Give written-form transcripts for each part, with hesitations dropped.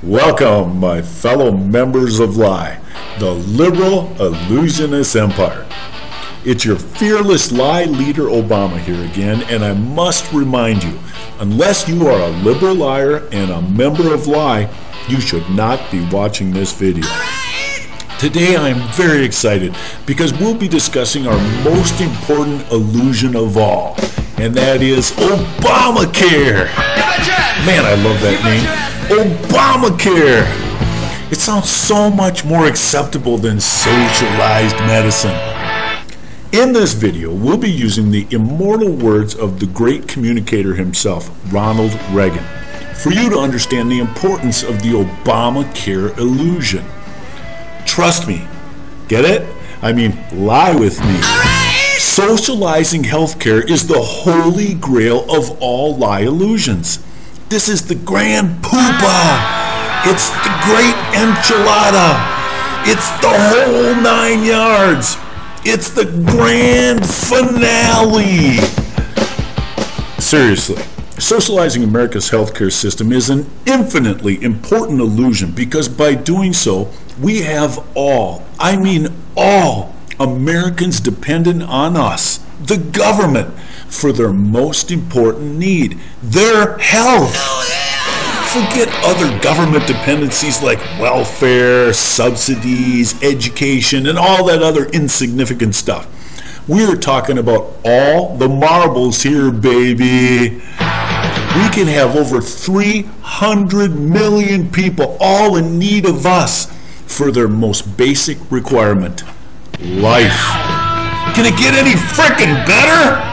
Welcome, my fellow members of Lie, the liberal illusionist empire. It's your fearless lie leader Obama here again, and I must remind you, unless you are a liberal liar and a member of Lie, you should not be watching this video. Today I am very excited because we'll be discussing our most important illusion of all, and that is Obamacare. Man, I love that name. Obamacare! It sounds so much more acceptable than socialized medicine. In this video, we'll be using the immortal words of the great communicator himself, Ronald Reagan, for you to understand the importance of the Obamacare illusion. Trust me. Get it? I mean, lie with me. Socializing healthcare is the holy grail of all lie illusions. This is the grand poobah. It's the great enchilada. It's the whole 9 yards. It's the grand finale. Seriously, socializing America's healthcare system is an infinitely important illusion because by doing so, we have all, I mean all, Americans dependent on us, the government, for their most important need, their health. Forget other government dependencies like welfare, subsidies, education, and all that other insignificant stuff. We're talking about all the marbles here, baby. We can have over 300 million people all in need of us for their most basic requirement, life. Can it get any frickin' better?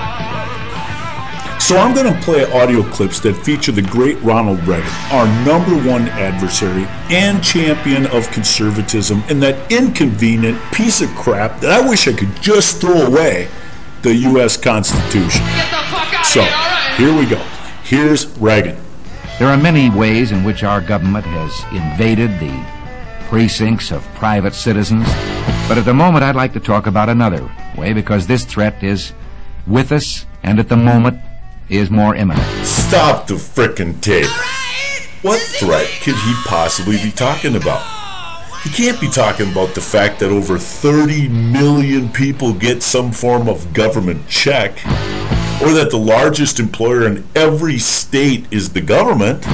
So I'm going to play audio clips that feature the great Ronald Reagan, our #1 adversary and champion of conservatism, and that inconvenient piece of crap that I wish I could just throw away, the U.S. Constitution. So, here we go. Here's Reagan. There are many ways in which our government has invaded the precincts of private citizens, but at the moment I'd like to talk about another way because this threat is with us and at the moment is more imminent. Stop the frickin' tape. What threat could he possibly be talking about? He can't be talking about the fact that over 30 million people get some form of government check, or that the largest employer in every state is the government,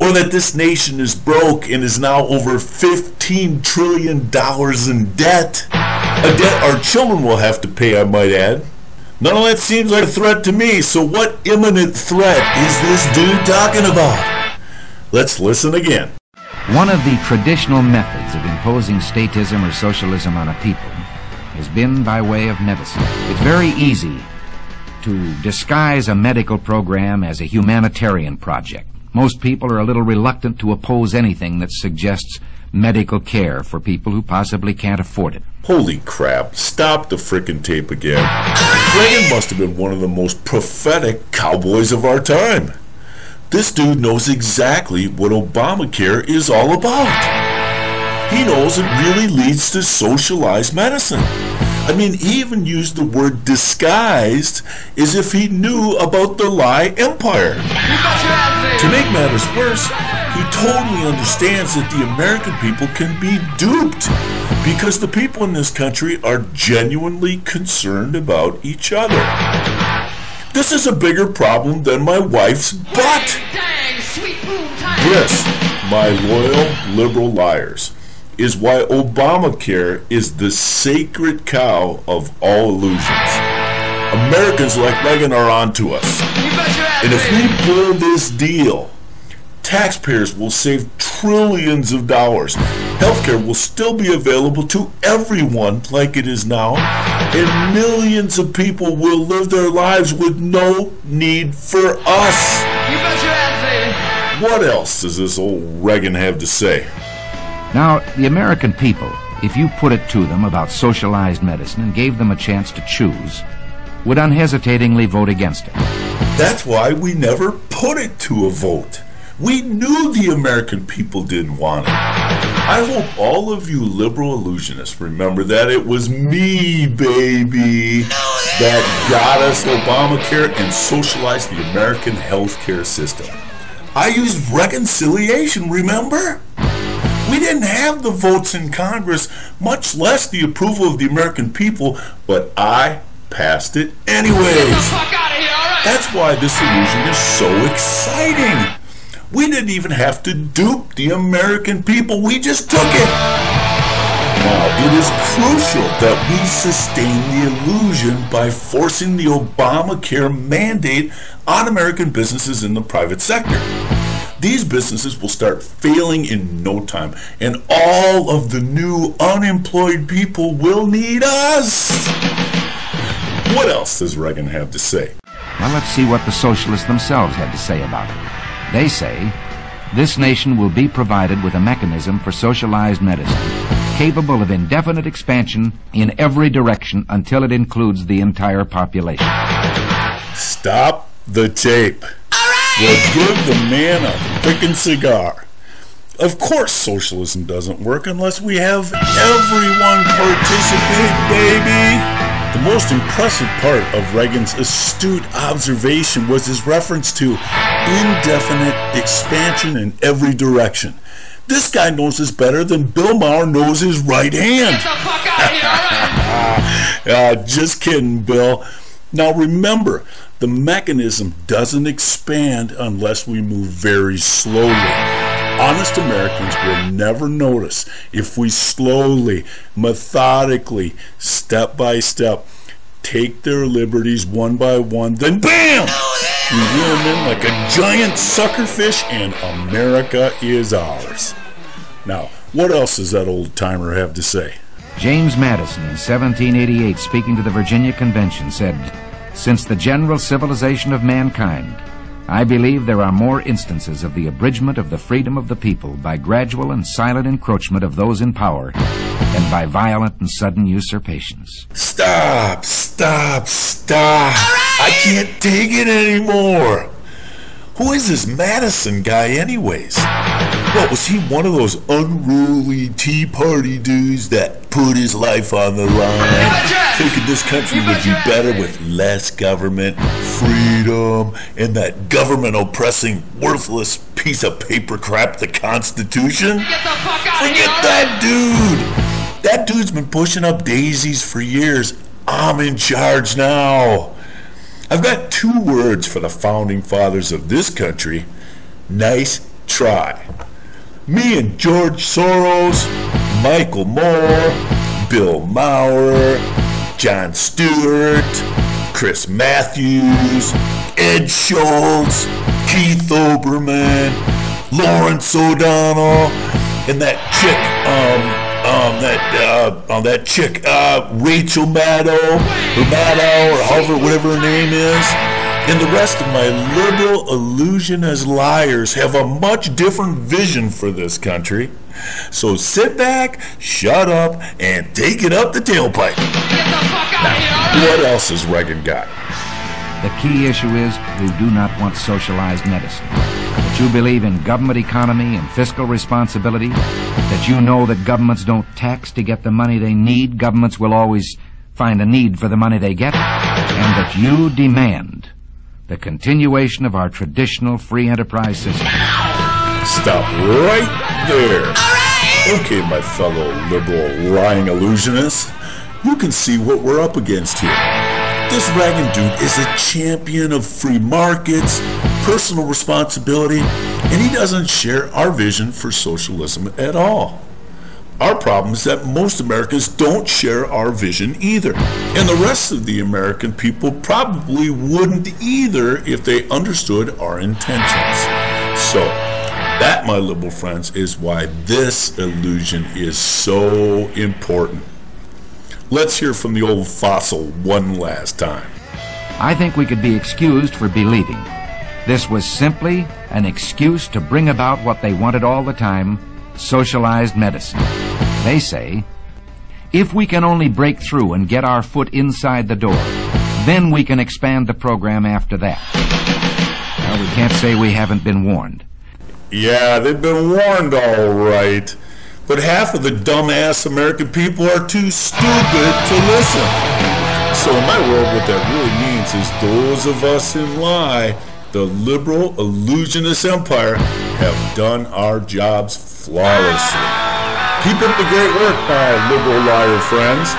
or that this nation is broke and is now over $15 trillion in debt. A debt our children will have to pay, I might add. None of that seems like a threat to me, so what imminent threat is this dude talking about? Let's listen again. One of the traditional methods of imposing statism or socialism on a people has been by way of medicine. It's very easy to disguise a medical program as a humanitarian project. Most people are a little reluctant to oppose anything that suggests medical care for people who possibly can't afford it. Holy crap, stop the frickin' tape again. Reagan must have been one of the most prophetic cowboys of our time. This dude knows exactly what Obamacare is all about. He knows it really leads to socialized medicine. I mean, he even used the word disguised as if he knew about the lie empire. To make matters worse, he totally understands that the American people can be duped because the people in this country are genuinely concerned about each other. This is a bigger problem than my wife's butt. This, my loyal liberal liars, is why Obamacare is the sacred cow of all illusions. Americans like Reagan are onto us. And if we blow this deal, taxpayers will save trillions of dollars. Healthcare will still be available to everyone like it is now, and millions of people will live their lives with no need for us. What else does this old Reagan have to say? Now, the American people, if you put it to them about socialized medicine and gave them a chance to choose, would unhesitatingly vote against it. That's why we never put it to a vote. We knew the American people didn't want it. I hope all of you liberal illusionists remember that it was me, baby, that got us Obamacare and socialized the American healthcare system. I used reconciliation, remember? We didn't have the votes in Congress, much less the approval of the American people, but I passed it anyways. Get the fuck out of here, all right? That's why this illusion is so exciting. We didn't even have to dupe the American people. We just took it. Now, it is crucial that we sustain the illusion by forcing the Obamacare mandate on American businesses in the private sector. These businesses will start failing in no time, and all of the new unemployed people will need us. What else does Reagan have to say? Now let's see what the socialists themselves had to say about it. They say, this nation will be provided with a mechanism for socialized medicine capable of indefinite expansion in every direction until it includes the entire population. Stop the tape. We'll give the man a frickin' cigar. Of course socialism doesn't work unless we have everyone participate, baby. The most impressive part of Reagan's astute observation was his reference to indefinite expansion in every direction. This guy knows this better than Bill Maher knows his right hand. Get the fuck out of here, all right? Just kidding, Bill. Now remember, the mechanism doesn't expand unless we move very slowly. Honest Americans will never notice if we slowly, methodically, step by step, take their liberties one by one, then BAM! We reel them in like a giant suckerfish, and America is ours. Now, what else does that old timer have to say? James Madison, in 1788, speaking to the Virginia Convention, said, "Since the general civilization of mankind, I believe there are more instances of the abridgment of the freedom of the people by gradual and silent encroachment of those in power than by violent and sudden usurpations." Stop, stop, stop. I can't take it anymore. Who is this Madison guy anyways? What, was he one of those unruly Tea Party dudes that put his life on the line, thinking this country would be better with less government, freedom, and that government oppressing worthless piece of paper crap, the Constitution? Get the fuck out of here, Forget all that dude! That dude's been pushing up daisies for years. I'm in charge now. I've got 2 words for the founding fathers of this country. Nice try. Me and George Soros, Michael Moore, Bill Maher, Jon Stewart, Chris Matthews, Ed Schultz, Keith Olbermann, Lawrence O'Donnell, and that chick, Rachel Maddow, or however, whatever her name is, and the rest of my liberal illusionist liars have a much different vision for this country. So sit back, shut up, and take it up the tailpipe. Get the fuck out of here, all right? What else has Reagan got? The key issue is you do not want socialized medicine. That you believe in government economy and fiscal responsibility. That you know that governments don't tax to get the money they need. Governments will always find a need for the money they get. And that you demand the continuation of our traditional free enterprise system. Stop right there. Okay, my fellow liberal lying illusionists, you can see what we're up against here. This Reagan dude is a champion of free markets, personal responsibility, and he doesn't share our vision for socialism at all. Our problem is that most Americans don't share our vision either. And the rest of the American people probably wouldn't either if they understood our intentions. So, that, my liberal friends, is why this illusion is so important. Let's hear from the old fossil one last time. I think we could be excused for believing. This was simply an excuse to bring about what they wanted all the time, socialized medicine. They say, if we can only break through and get our foot inside the door, then we can expand the program after that. Well, we can't say we haven't been warned. Yeah, they've been warned all right. But half of the dumbass American people are too stupid to listen. So in my world, what that really means is those of us in lie the liberal illusionist empire have done our jobs flawlessly. Keep up the great work, my liberal liar friends.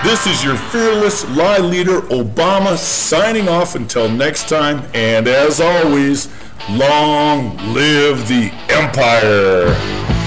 This is your fearless lie leader, Obama, signing off until next time. And as always, long live the empire.